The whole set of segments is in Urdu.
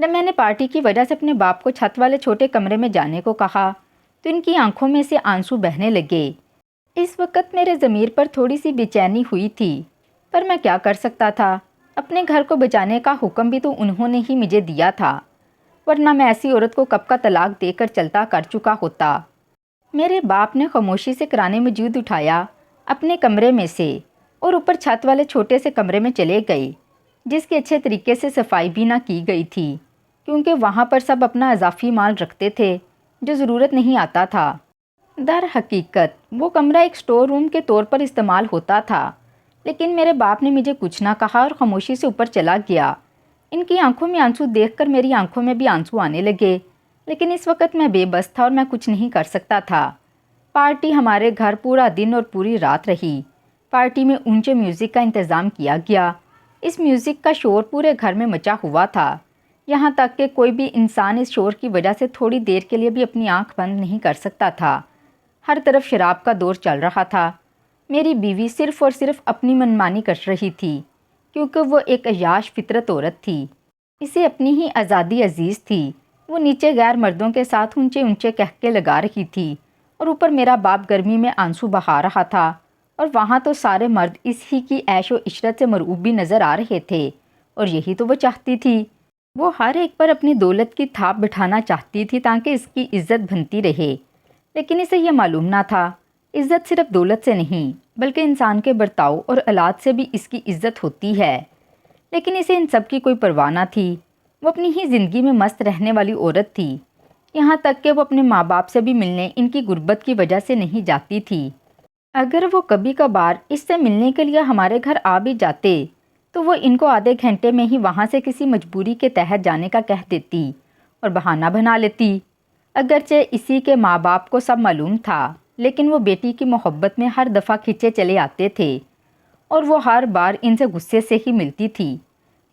جب میں نے پارٹی کی وجہ سے اپنے باپ کو چھت والے چھوٹے کمرے میں جانے کو کہا تو ان کی آنکھوں میں سے آنسو بہنے لگے۔ اس وقت میرے ضمیر پر تھوڑی سی بے چینی ہوئی تھی، پر میں کیا کر سکتا تھا؟ اپنے گھر کو بچانے کا حکم بھی تو انہوں نے ہی مجھے دیا تھا، ورنہ میں ایسی عورت کو کب کا طلاق دے کر چلتا کر چکا ہوتا۔ میرے باپ نے خاموشی سے قرآن مجید اٹھایا اپنے کمرے میں سے اور اوپر چھت والے چھوٹے سے کمرے میں چلے گئے، جس کی اچھے طریقے سے صفائی بھی نہ کی گئی تھی، کیونکہ وہاں پر سب اپنا اضافی مال رکھتے تھے جو ضرورت نہیں آتا تھا۔ در حقیقت وہ کمرہ ایک سٹور روم کے طور پر استعمال ہوتا تھا، لیکن میرے باپ نے مجھے کچھ نہ کہا اور خاموشی سے اوپر چلا گیا۔ ان کی آنکھوں میں آنسو دیکھ کر میری آنکھوں میں بھی آنسو آنے لگے، لیکن اس وقت میں بے بس تھا اور میں کچھ نہیں کر سکتا تھا۔ پارٹی ہمارے گھر پورا دن اور پوری رات رہی۔ پارٹی میں اونچے میوزک کا انتظام کیا گیا۔ اس میوزک کا شور پورے گھر میں مچا ہوا تھا، یہاں تک کہ کوئی بھی انسان اس شور کی وجہ سے تھوڑی دیر کے لیے بھی اپنی آنکھ بند نہیں کر سکتا تھا۔ ہر طرف شراب کا دور چل رہا تھا۔ میری بیوی صرف اور صرف اپنی منمانی کر رہی تھی، کیونکہ وہ ایک عیاش فطرت عورت تھی۔ اسے اپنی ہی آزادی عزیز تھی۔ وہ نیچے غیر مردوں کے ساتھ اونچے اونچے کہکے لگا رہی تھی اور اوپر میرا باپ گرمی میں آنسو بہا رہا تھا، اور وہاں تو سارے مرد اس ہی کی عیش و عشرت سے مرعوب بھی نظر آ رہے تھے، اور یہی تو وہ چاہتی تھی۔ وہ ہر ایک پر اپنی دولت کی تھاپ بٹھانا چاہتی تھی تاکہ اس کی عزت بنتی رہے، لیکن اسے یہ معلوم نہ تھا عزت صرف دولت سے نہیں بلکہ انسان کے برتاؤ اور اولاد سے بھی اس کی عزت ہوتی ہے۔ لیکن اسے ان سب کی کوئی پرواہ نہ تھی۔ وہ اپنی ہی زندگی میں مست رہنے والی عورت تھی، یہاں تک کہ وہ اپنے ماں باپ سے بھی ملنے ان کی غربت کی وجہ سے نہیں جاتی تھی۔ اگر وہ کبھی کبھار اس سے ملنے کے لیے ہمارے گھر آ بھی جاتے تو وہ ان کو آدھے گھنٹے میں ہی وہاں سے کسی مجبوری کے تحت جانے کا کہہ دیتی اور بہانہ بنا لیتی۔ اگرچہ اسی کے ماں باپ کو سب معلوم تھا، لیکن وہ بیٹی کی محبت میں ہر دفعہ کھنچے چلے آتے تھے اور وہ ہر بار ان سے غصے سے ہی ملتی تھی۔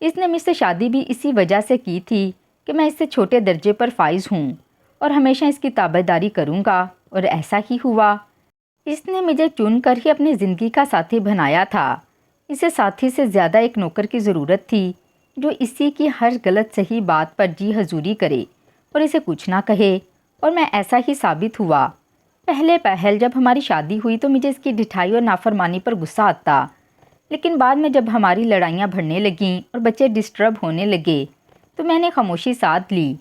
اس نے مجھ سے شادی بھی اسی وجہ سے کی تھی کہ میں اس سے چھوٹے درجے پر فائز ہوں اور ہمیشہ اس کی تابعداری کروں گا، اور ایسا ہی ہوا۔ اس نے مجھے چن کر ہی اپنی زندگی کا ساتھی بنایا تھا۔ اسے ساتھی سے زیادہ ایک نوکر کی ضرورت تھی جو اسی کی ہر غلط صحیح بات پر جی حضوری کرے اور اسے کچھ نہ کہے، اور میں ایسا ہی ثابت ہوا۔ پہلے پہل جب ہماری شادی ہوئی تو مجھے اس کی ڈٹھائی اور نافرمانی پر غصہ آتا، لیکن بعد میں جب ہماری لڑائیاں بڑھنے لگیں اور بچے ڈسٹرب ہونے لگے تو میں نے خاموشی ساتھ لی،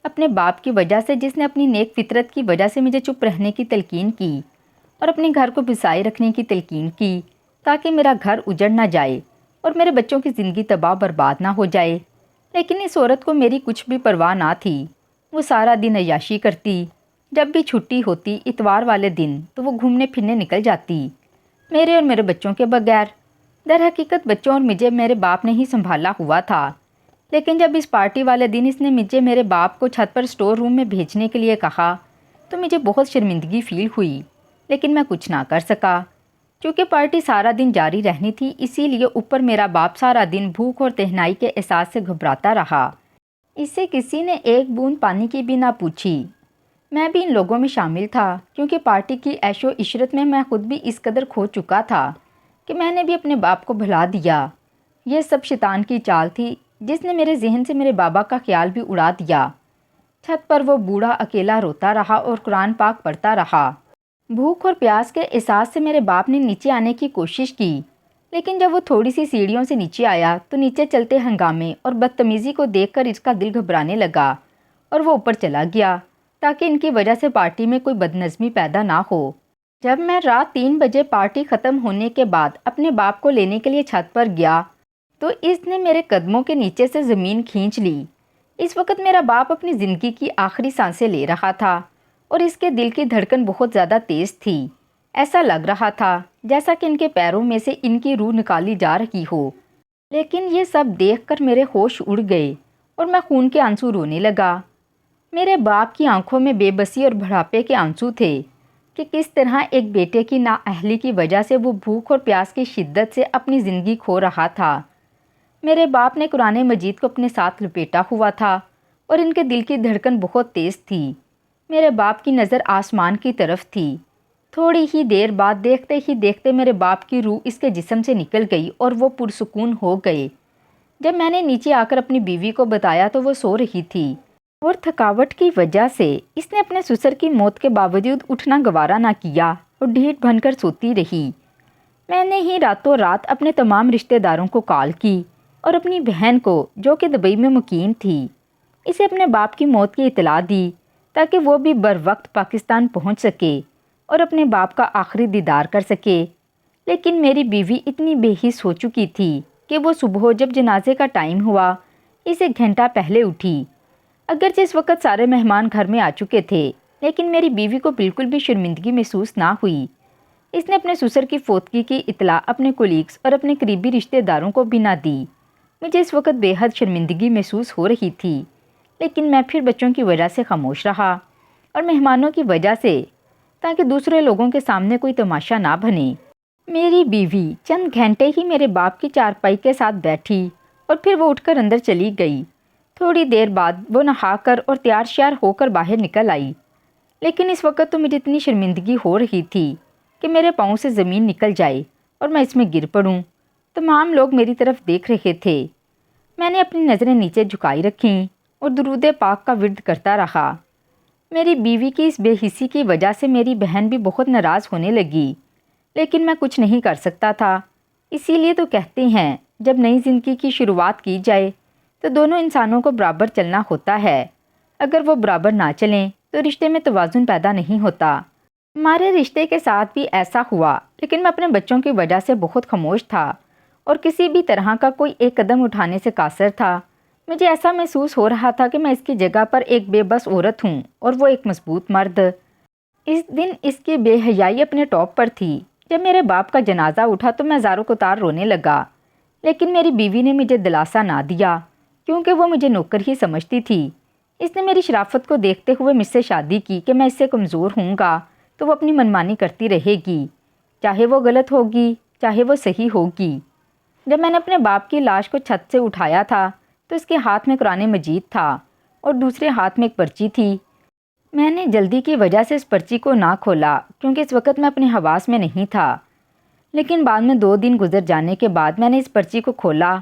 اپنے باپ کی وجہ سے جس نے اپنی نیک فطرت کی وجہ سے مجھے چپ رہنے کی تلقین کی اور اپنے گھر کو بسائے رکھنے کی تلقین کی تاکہ میرا گھر اجڑ نہ جائے اور میرے بچوں کی زندگی تباہ برباد نہ ہو جائے۔ لیکن اس عورت کو میری کچھ بھی پرواہ نہ تھی۔ وہ سارا دن عیاشی کرتی، جب بھی چھٹی ہوتی اتوار والے دن تو وہ گھومنے پھرنے نکل جاتی، میرے اور میرے بچوں کے بغیر۔ در حقیقت بچوں اور مجھے میرے باپ نے ہی سنبھالا ہوا تھا، لیکن جب اس پارٹی والے دن اس نے مجھے میرے باپ کو چھت پر سٹور روم میں بھیجنے کے لیے کہا تو مجھے بہت شرمندگی فیل ہوئی، لیکن میں کچھ نہ کر سکا۔ چونکہ پارٹی سارا دن جاری رہنی تھی، اسی لیے اوپر میرا باپ سارا دن بھوک اور تنہائی کے احساس سے گھبراتا رہا۔ اسے کسی نے ایک بوند پانی کی بھی نہ پوچھی۔ میں بھی ان لوگوں میں شامل تھا، کیونکہ پارٹی کی عیش و عشرت میں خود بھی اس قدر کھو چکا تھا کہ میں نے بھی اپنے باپ کو بھلا دیا۔ یہ سب شیطان کی چال تھی جس نے میرے ذہن سے میرے بابا کا خیال بھی اڑا دیا۔ چھت پر وہ بوڑھا اکیلا روتا رہا اور قرآن پاک پڑھتا رہا۔ بھوک اور پیاس کے احساس سے میرے باپ نے نیچے آنے کی کوشش کی، لیکن جب وہ تھوڑی سی سیڑھیوں سے نیچے آیا تو نیچے چلتے ہنگامے اور بدتمیزی کو دیکھ کر اس کا دل گھبرانے لگا اور وہ اوپر چلا گیا تاکہ ان کی وجہ سے پارٹی میں کوئی بدنظمی پیدا نہ ہو۔ جب میں رات 3 بجے پارٹی ختم ہونے کے بعد اپنے باپ کو لینے کے لیے چھت پر گیا تو اس نے میرے قدموں کے نیچے سے زمین کھینچ لی۔ اس وقت میرا باپ اپنی زندگی کی آخری سانسیں لے رہا تھا اور اس کے دل کی دھڑکن بہت زیادہ تیز تھی۔ ایسا لگ رہا تھا جیسا کہ ان کے پیروں میں سے ان کی روح نکالی جا رہی ہو، لیکن یہ سب دیکھ کر میرے ہوش اڑ گئے اور میں خون کے آنسو رونے لگا۔ میرے باپ کی آنکھوں میں بے بسی اور بڑھاپے کے آنسو تھے کہ کس طرح ایک بیٹے کی نااہلی کی وجہ سے وہ بھوک اور پیاس کی شدت سے اپنی زندگی کھو رہا تھا۔ میرے باپ نے قرآن مجید کو اپنے ساتھ لپیٹا ہوا تھا اور ان کے دل کی دھڑکن بہت تیز تھی۔ میرے باپ کی نظر آسمان کی طرف تھی۔ تھوڑی ہی دیر بعد دیکھتے ہی دیکھتے میرے باپ کی روح اس کے جسم سے نکل گئی اور وہ پرسکون ہو گئے۔ جب میں نے نیچے آ کر اپنی بیوی کو بتایا تو وہ سو رہی تھی اور تھکاوٹ کی وجہ سے اس نے اپنے سسر کی موت کے باوجود اٹھنا گوارا نہ کیا اور ڈھیٹ بن کر سوتی رہی۔ میں نے ہی راتوں رات اپنے تمام رشتہ داروں کو کال کی اور اپنی بہن کو جو کہ دبئی میں مقیم تھی اسے اپنے باپ کی موت کی اطلاع دی تاکہ وہ بھی بر وقت پاکستان پہنچ سکے اور اپنے باپ کا آخری دیدار کر سکے۔ لیکن میری بیوی اتنی بے حس ہو چکی تھی کہ وہ صبح جب جنازے کا ٹائم ہوا اس ایک گھنٹہ پہلے اٹھی۔ اگرچہ اس وقت سارے مہمان گھر میں آ چکے تھے لیکن میری بیوی کو بالکل بھی شرمندگی محسوس نہ ہوئی۔ اس نے اپنے سسر کی فوتگی کی اطلاع اپنے کولیگز اور اپنے قریبی رشتہ داروں کو بھی نہ دی۔ مجھے اس وقت بے حد شرمندگی محسوس ہو رہی تھی لیکن میں پھر بچوں کی وجہ سے خاموش رہا اور مہمانوں کی وجہ سے تاکہ دوسرے لوگوں کے سامنے کوئی تماشا نہ بنے۔ میری بیوی چند گھنٹے ہی میرے باپ کی چارپائی کے ساتھ بیٹھی اور پھر وہ اٹھ کر اندر چلی گئی۔ تھوڑی دیر بعد وہ نہا کر اور تیار شیار ہو کر باہر نکل آئی، لیکن اس وقت تو مجھے اتنی شرمندگی ہو رہی تھی کہ میرے پاؤں سے زمین نکل جائے اور میں اس میں گر پڑوں۔ تمام لوگ میری طرف دیکھ رہے تھے۔ میں نے اپنی نظریں نیچے جھکائی رکھیں اور درود پاک کا ورد کرتا رہا۔ میری بیوی کی اس بے حسی کی وجہ سے میری بہن بھی بہت ناراض ہونے لگی، لیکن میں کچھ نہیں کر سکتا تھا۔ اسی لیے تو کہتے ہیں جب نئی زندگی کی شروعات کی جائے تو دونوں انسانوں کو برابر چلنا ہوتا ہے۔ اگر وہ برابر نہ چلیں تو رشتے میں توازن پیدا نہیں ہوتا۔ ہمارے رشتے کے ساتھ بھی ایسا ہوا، لیکن میں اپنے بچوں کی وجہ سے بہت خاموش تھا اور کسی بھی طرح کا کوئی ایک قدم اٹھانے سے قاصر تھا۔ مجھے ایسا محسوس ہو رہا تھا کہ میں اس کی جگہ پر ایک بے بس عورت ہوں اور وہ ایک مضبوط مرد۔ اس دن اس کی بے حیائی اپنے ٹاپ پر تھی۔ جب میرے باپ کا جنازہ اٹھا تو میں زاروں کو تار رونے لگا، لیکن میری بیوی نے مجھے دلاسا نہ دیا کیونکہ وہ مجھے نوکر ہی سمجھتی تھی۔ اس نے میری شرافت کو دیکھتے ہوئے مجھ سے شادی کی کہ میں اس سے کمزور ہوں گا تو وہ اپنی منمانی کرتی رہے گی، چاہے وہ غلط ہوگی چاہے وہ صحیح ہوگی۔ جب میں نے اپنے باپ کی لاش کو چھت سے اٹھایا تھا تو اس کے ہاتھ میں قرآن مجید تھا اور دوسرے ہاتھ میں ایک پرچی تھی۔ میں نے جلدی کی وجہ سے اس پرچی کو نہ کھولا کیونکہ اس وقت میں اپنے حواس میں نہیں تھا، لیکن بعد میں 2 دن گزر جانے کے بعد میں نے اس پرچی کو کھولا۔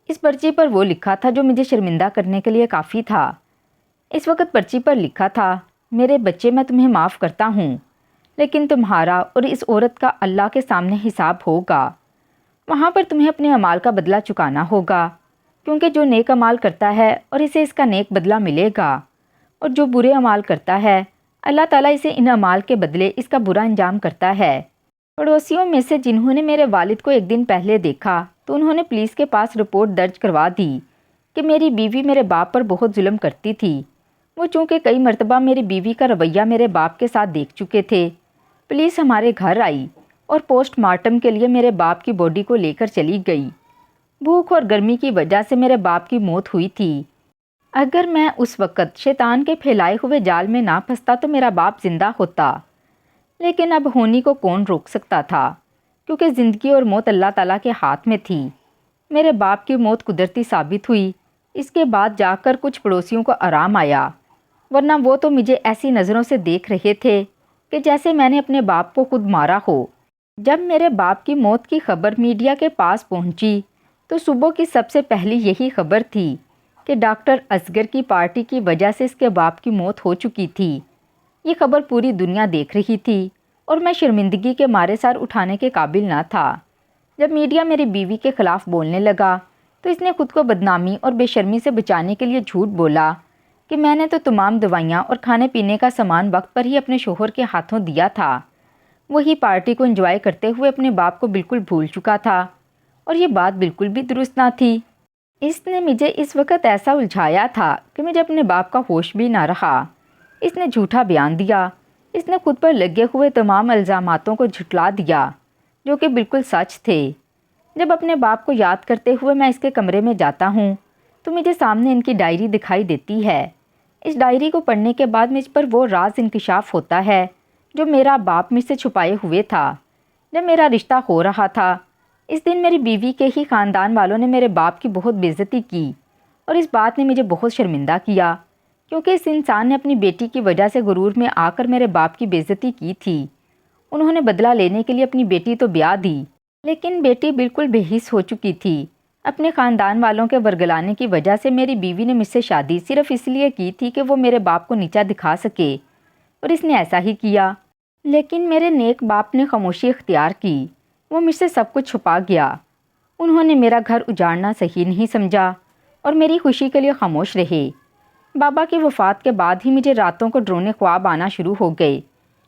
اس پرچی پر وہ لکھا تھا جو مجھے شرمندہ کرنے کے لیے کافی تھا۔ اس وقت پرچی پر لکھا تھا، میرے بچے میں تمہیں معاف کرتا ہوں لیکن تمہارا اور اس عورت کا اللہ کے سامنے حساب ہوگا۔ وہاں پر تمہیں اپنے اعمال کا بدلہ چکانا ہوگا، کیونکہ جو نیک اعمال کرتا ہے اور اسے اس کا نیک بدلہ ملے گا، اور جو برے اعمال کرتا ہے اللہ تعالیٰ اسے ان اعمال کے بدلے اس کا برا انجام کرتا ہے۔ پڑوسیوں میں سے جنہوں نے میرے والد کو ایک دن پہلے دیکھا تو انہوں نے پولیس کے پاس رپورٹ درج کروا دی کہ میری بیوی میرے باپ پر بہت ظلم کرتی تھی۔ وہ چونکہ کئی مرتبہ میری بیوی کا رویہ میرے باپ کے ساتھ دیکھ چکے تھے۔ پولیس ہمارے گھر آئی اور پوسٹ مارٹم کے لیے میرے باپ کی باڈی کو لے کر چلی گئی۔ بھوک اور گرمی کی وجہ سے میرے باپ کی موت ہوئی تھی۔ اگر میں اس وقت شیطان کے پھیلائے ہوئے جال میں نہ پھنستا تو میرا باپ زندہ ہوتا، لیکن اب ہونی کو کون روک سکتا تھا، کیونکہ زندگی اور موت اللہ تعالیٰ کے ہاتھ میں تھی۔ میرے باپ کی موت قدرتی ثابت ہوئی۔ اس کے بعد جا کر کچھ پڑوسیوں کو آرام آیا، ورنہ وہ تو مجھے ایسی نظروں سے دیکھ رہے تھے کہ جیسے میں نے اپنے باپ کو خود مارا ہو۔ جب میرے باپ کی موت کی خبر میڈیا کے پاس پہنچی تو صبح کی سب سے پہلی یہی خبر تھی کہ ڈاکٹر اصغر کی پارٹی کی وجہ سے اس کے باپ کی موت ہو چکی تھی۔ یہ خبر پوری دنیا دیکھ رہی تھی اور میں شرمندگی کے مارے سر اٹھانے کے قابل نہ تھا۔ جب میڈیا میری بیوی کے خلاف بولنے لگا تو اس نے خود کو بدنامی اور بے شرمی سے بچانے کے لیے جھوٹ بولا کہ میں نے تو تمام دوائیاں اور کھانے پینے کا سامان وقت پر ہی اپنے شوہر کے ہاتھوں دیا تھا۔ وہی پارٹی کو انجوائے کرتے ہوئے اپنے باپ کو بالکل بھول چکا تھا، اور یہ بات بالکل بھی درست نہ تھی۔ اس نے مجھے اس وقت ایسا الجھایا تھا کہ مجھے اپنے باپ کا ہوش بھی نہ رہا۔ اس نے جھوٹا بیان دیا۔ اس نے خود پر لگے ہوئے تمام الزاماتوں کو جھٹلا دیا جو کہ بالکل سچ تھے۔ جب اپنے باپ کو یاد کرتے ہوئے میں اس کے کمرے میں جاتا ہوں تو مجھے سامنے ان کی ڈائری دکھائی دیتی ہے۔ اس ڈائری کو پڑھنے کے بعد مجھ پر وہ راز انکشاف ہوتا ہے جو میرا باپ مجھ سے چھپائے ہوئے تھا۔ جب میرا رشتہ ہو رہا تھا اس دن میری بیوی کے ہی خاندان والوں نے میرے باپ کی بہت بے عزتی کی، اور اس بات نے مجھے بہت شرمندہ کیا کیونکہ اس انسان نے اپنی بیٹی کی وجہ سے غرور میں آ کر میرے باپ کی بے عزتی کی تھی۔ انہوں نے بدلہ لینے کے لیے اپنی بیٹی تو بیاہ دی، لیکن بیٹی بالکل بے حس ہو چکی تھی اپنے خاندان والوں کے ورگلانے کی وجہ سے میری بیوی نے مجھ سے شادی صرف اس لیے کی تھی کہ وہ میرے باپ کو نیچا دکھا سکے، اور اس نے ایسا ہی کیا۔ لیکن میرے نیک باپ نے خاموشی اختیار کی، وہ مجھ سے سب کچھ چھپا گیا۔ انہوں نے میرا گھر اجاڑنا صحیح نہیں سمجھا اور میری خوشی کے لیے خاموش رہے۔ بابا کی وفات کے بعد ہی مجھے راتوں کو ڈرونے خواب آنا شروع ہو گئے۔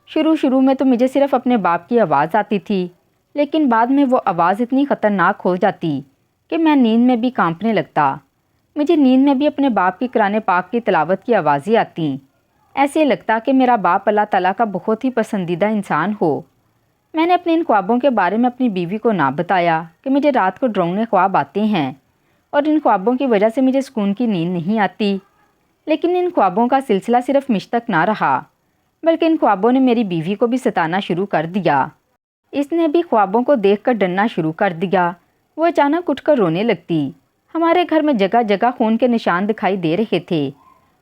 شروع میں تو مجھے صرف اپنے باپ کی آواز آتی تھی، لیکن بعد میں وہ آواز اتنی خطرناک ہو جاتی کہ میں نیند میں بھی کانپنے لگتا۔ مجھے نیند میں بھی اپنے باپ کی قرآن پاک کی تلاوت کی آوازیں آتیں۔ ایسے لگتا کہ میرا باپ اللہ تعالیٰ کا بہت ہی پسندیدہ انسان ہو۔ میں نے اپنے ان خوابوں کے بارے میں اپنی بیوی کو نہ بتایا کہ مجھے رات کو ڈراؤنے خواب آتے ہیں اور ان خوابوں کی وجہ سے مجھے سکون کی نیند نہیں آتی۔ لیکن ان خوابوں کا سلسلہ صرف مجھ تک نہ رہا، بلکہ ان خوابوں نے میری بیوی کو بھی ستانا شروع کر دیا۔ اس نے بھی خوابوں کو دیکھ کر ڈرنا شروع کر دیا۔ وہ اچانک اٹھ کر رونے لگتی۔ ہمارے گھر میں جگہ جگہ خون کے نشان دکھائی دے رہے تھے۔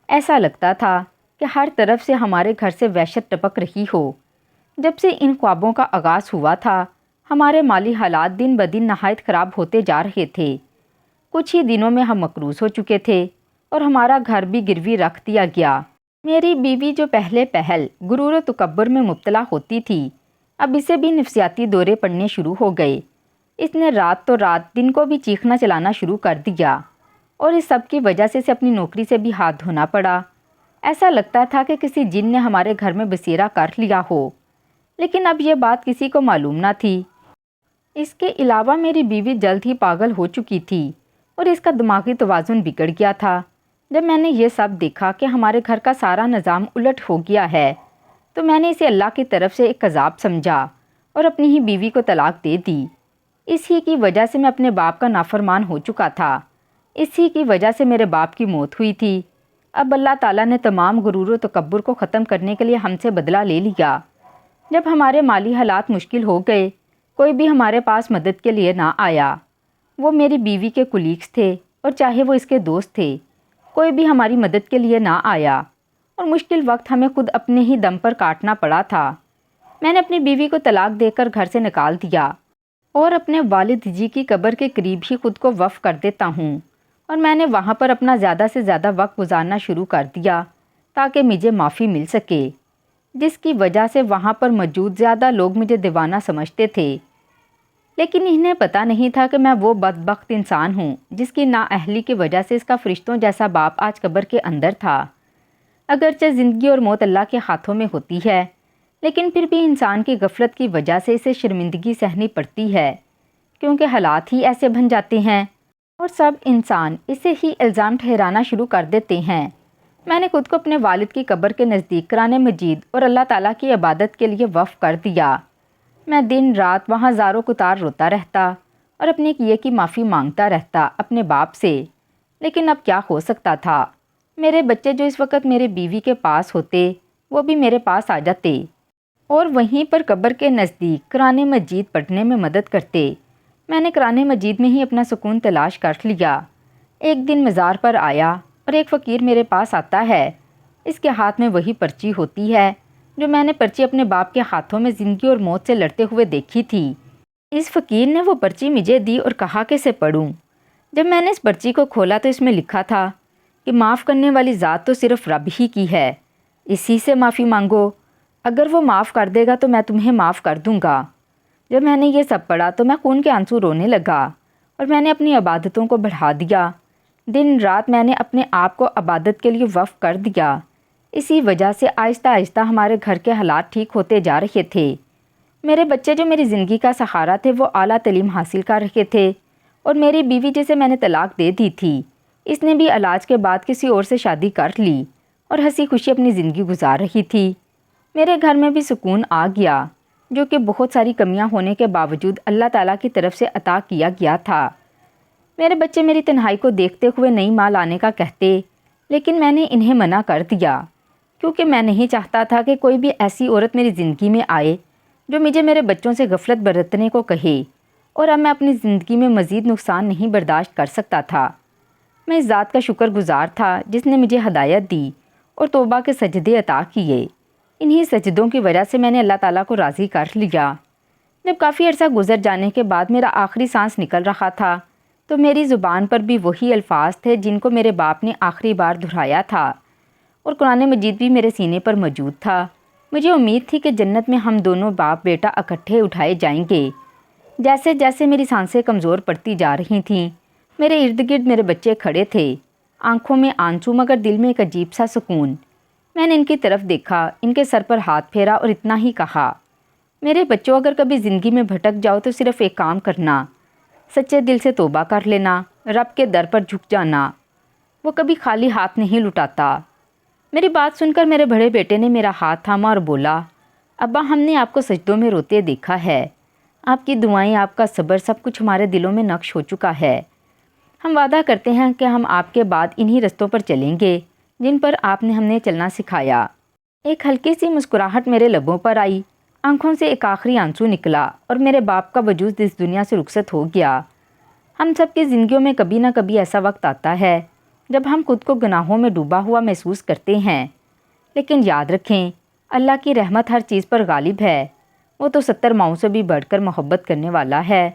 ایسا لگتا تھا کہ ہر طرف سے ہمارے گھر سے وحشت ٹپک رہی ہو۔ جب سے ان خوابوں کا آغاز ہوا تھا، ہمارے مالی حالات دن بدن نہایت خراب ہوتے جا رہے تھے۔ کچھ ہی دنوں میں ہم مقروض ہو چکے تھے اور ہمارا گھر بھی گروی رکھ دیا گیا۔ میری بیوی جو پہلے پہل غرور و تکبر میں مبتلا ہوتی تھی، اب اسے بھی نفسیاتی دورے پڑنے شروع ہو گئے۔ اس نے رات تو رات دن کو بھی چیخنا چلانا شروع کر دیا، اور اس سب کی وجہ سے اسے اپنی نوکری سے بھی ہاتھ دھونا پڑا۔ ایسا لگتا تھا کہ کسی جن نے ہمارے گھر میں بسیرا کر لیا ہو، لیکن اب یہ بات کسی کو معلوم نہ تھی۔ اس کے علاوہ میری بیوی جلد ہی پاگل ہو چکی تھی اور اس کا دماغی توازن بگڑ گیا تھا۔ جب میں نے یہ سب دیکھا کہ ہمارے گھر کا سارا نظام الٹ ہو گیا ہے، تو میں نے اسے اللہ کی طرف سے ایک عذاب سمجھا اور اپنی ہی بیوی کو طلاق دے دی۔ اسی کی وجہ سے میں اپنے باپ کا نافرمان ہو چکا تھا۔ اسی کی وجہ سے میرے باپ کی موت ہوئی تھی۔ اب اللہ تعالیٰ نے تمام غرور و تکبر کو ختم کرنے کے لیے ہم سے بدلہ لے لیا۔ جب ہمارے مالی حالات مشکل ہو گئے، کوئی بھی ہمارے پاس مدد کے لیے نہ آیا۔ وہ میری بیوی کے کولیگز تھے اور چاہے وہ اس کے دوست تھے، کوئی بھی ہماری مدد کے لیے نہ آیا، اور مشکل وقت ہمیں خود اپنے ہی دم پر کاٹنا پڑا تھا۔ میں نے اپنی بیوی کو طلاق دے کر گھر سے نکال دیا اور اپنے والد جی کی قبر کے قریب ہی خود کو وقف کر دیتا ہوں، اور میں نے وہاں پر اپنا زیادہ سے زیادہ وقت گزارنا شروع کر دیا تاکہ مجھے معافی مل سکے، جس کی وجہ سے وہاں پر موجود زیادہ لوگ مجھے دیوانہ سمجھتے تھے۔ لیکن انہیں پتہ نہیں تھا کہ میں وہ بدبخت انسان ہوں جس کی نااہلی کی وجہ سے اس کا فرشتوں جیسا باپ آج قبر کے اندر تھا۔ اگرچہ زندگی اور موت اللہ کے ہاتھوں میں ہوتی ہے، لیکن پھر بھی انسان کی غفلت کی وجہ سے اسے شرمندگی سہنی پڑتی ہے، کیونکہ حالات ہی ایسے بن جاتے ہیں اور سب انسان اسے ہی الزام ٹھہرانا شروع کر دیتے ہیں۔ میں نے خود کو اپنے والد کی قبر کے نزدیک قرآن مجید اور اللہ تعالیٰ کی عبادت کے لیے وقف کر دیا۔ میں دن رات وہاں زارو کتار روتا رہتا اور اپنے کیے کی معافی مانگتا رہتا اپنے باپ سے، لیکن اب کیا ہو سکتا تھا؟ میرے بچے جو اس وقت میرے بیوی کے پاس ہوتے، وہ بھی میرے پاس آ جاتے اور وہیں پر قبر کے نزدیک قرآن مجید پڑھنے میں مدد کرتے۔ میں نے قرآن مجید میں ہی اپنا سکون تلاش کر لیا۔ ایک دن مزار پر آیا اور ایک فقیر میرے پاس آتا ہے۔ اس کے ہاتھ میں وہی پرچی ہوتی ہے جو میں نے پرچی اپنے باپ کے ہاتھوں میں زندگی اور موت سے لڑتے ہوئے دیکھی تھی۔ اس فقیر نے وہ پرچی مجھے دی اور کہا کہ اسے پڑھوں۔ جب میں نے اس پرچی کو کھولا تو اس میں لکھا تھا کہ معاف کرنے والی ذات تو صرف رب ہی کی ہے، اسی سے معافی مانگو، اگر وہ معاف کر دے گا تو میں تمہیں معاف کر دوں گا۔ جب میں نے یہ سب پڑھا تو میں خون کے آنسو رونے لگا اور میں نے اپنی عبادتوں کو بڑھا دیا۔ دن رات میں نے اپنے آپ کو عبادت کے لیے وقف کر دیا۔ اسی وجہ سے آہستہ آہستہ ہمارے گھر کے حالات ٹھیک ہوتے جا رہے تھے۔ میرے بچے جو میری زندگی کا سہارا تھے وہ اعلیٰ تعلیم حاصل کر رہے تھے، اور میری بیوی جسے میں نے طلاق دے دی تھی، اس نے بھی علاج کے بعد کسی اور سے شادی کر لی اور ہنسی خوشی اپنی زندگی گزار رہی تھی۔ میرے گھر میں بھی سکون آ گیا، جو کہ بہت ساری کمیاں ہونے کے باوجود اللہ تعالیٰ کی طرف سے عطا کیا گیا تھا۔ میرے بچے میری تنہائی کو دیکھتے ہوئے نئی ماں لانے کا کہتے، لیکن میں نے انہیں منع کر دیا، کیونکہ میں نہیں چاہتا تھا کہ کوئی بھی ایسی عورت میری زندگی میں آئے جو مجھے میرے بچوں سے غفلت برتنے کو کہے، اور اب میں اپنی زندگی میں مزید نقصان نہیں برداشت کر سکتا تھا۔ میں اس ذات کا شکر گزار تھا جس نے مجھے ہدایت دی اور توبہ کے سجدے عطا کیے۔ انہی سجدوں کی وجہ سے میں نے اللہ تعالیٰ کو راضی کر لیا۔ جب کافی عرصہ گزر جانے کے بعد میرا آخری سانس نکل رہا تھا تو میری زبان پر بھی وہی الفاظ تھے جن کو میرے باپ نے آخری بار دہرایا تھا، اور قرآن مجید بھی میرے سینے پر موجود تھا۔ مجھے امید تھی کہ جنت میں ہم دونوں باپ بیٹا اکٹھے اٹھائے جائیں گے۔ جیسے جیسے میری سانسیں کمزور پڑتی جا رہی تھیں، میرے ارد گرد میرے بچے کھڑے تھے، آنکھوں میں آنسو مگر دل میں ایک عجیب سا سکون۔ میں نے ان کی طرف دیکھا، ان کے سر پر ہاتھ پھیرا اور اتنا ہی کہا، میرے بچوں اگر کبھی زندگی میں بھٹک جاؤ تو صرف ایک کام کرنا، سچے دل سے توبہ کر لینا، رب کے در پر جھک جانا، وہ کبھی خالی ہاتھ نہیں لٹاتا۔ میری بات سن کر میرے بڑے بیٹے نے میرا ہاتھ تھاما اور بولا، ابا ہم نے آپ کو سجدوں میں روتے دیکھا ہے، آپ کی دعائیں، آپ کا صبر، سب کچھ ہمارے دلوں میں نقش ہو چکا ہے۔ ہم وعدہ کرتے ہیں کہ ہم آپ کے بعد انہی رستوں پر چلیں گے جن پر آپ نے ہمیں چلنا سکھایا۔ ایک ہلکی سی مسکراہٹ میرے لبوں پر آئی، آنکھوں سے ایک آخری آنسو نکلا اور میرے باپ کا وجود اس دنیا سے رخصت ہو گیا۔ ہم سب کی زندگیوں میں کبھی نہ کبھی ایسا وقت آتا ہے جب ہم خود کو گناہوں میں ڈوبا ہوا محسوس کرتے ہیں، لیکن یاد رکھیں اللہ کی رحمت ہر چیز پر غالب ہے، وہ تو 70 ماؤں سے بھی بڑھ کر محبت کرنے والا ہے۔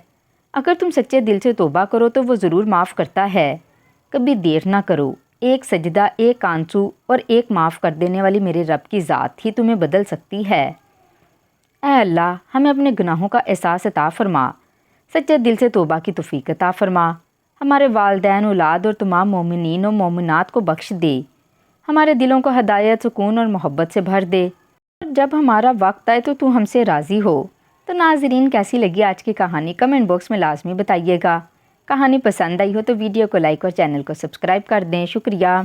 اگر تم سچے دل سے توبہ کرو تو وہ ضرور معاف کرتا ہے۔ کبھی دیر نہ کرو، ایک سجدہ، ایک آنسو اور ایک معاف کر دینے والی میرے رب کی ذات ہی تمہیں بدل سکتی ہے۔ اے اللہ، ہمیں اپنے گناہوں کا احساس عطا فرما، سچے دل سے توبہ کی توفیق عطا فرما، ہمارے والدین، اولاد اور تمام مومنین و مومنات کو بخش دے، ہمارے دلوں کو ہدایت، سکون اور محبت سے بھر دے، اور جب ہمارا وقت آئے تو ہم سے راضی ہو۔ تو ناظرین، کیسی لگی آج کی کہانی کمنٹ باکس میں لازمی بتائیے گا۔ کہانی پسند آئی ہو تو ویڈیو کو لائک اور چینل کو سبسکرائب کر دیں۔ شکریہ۔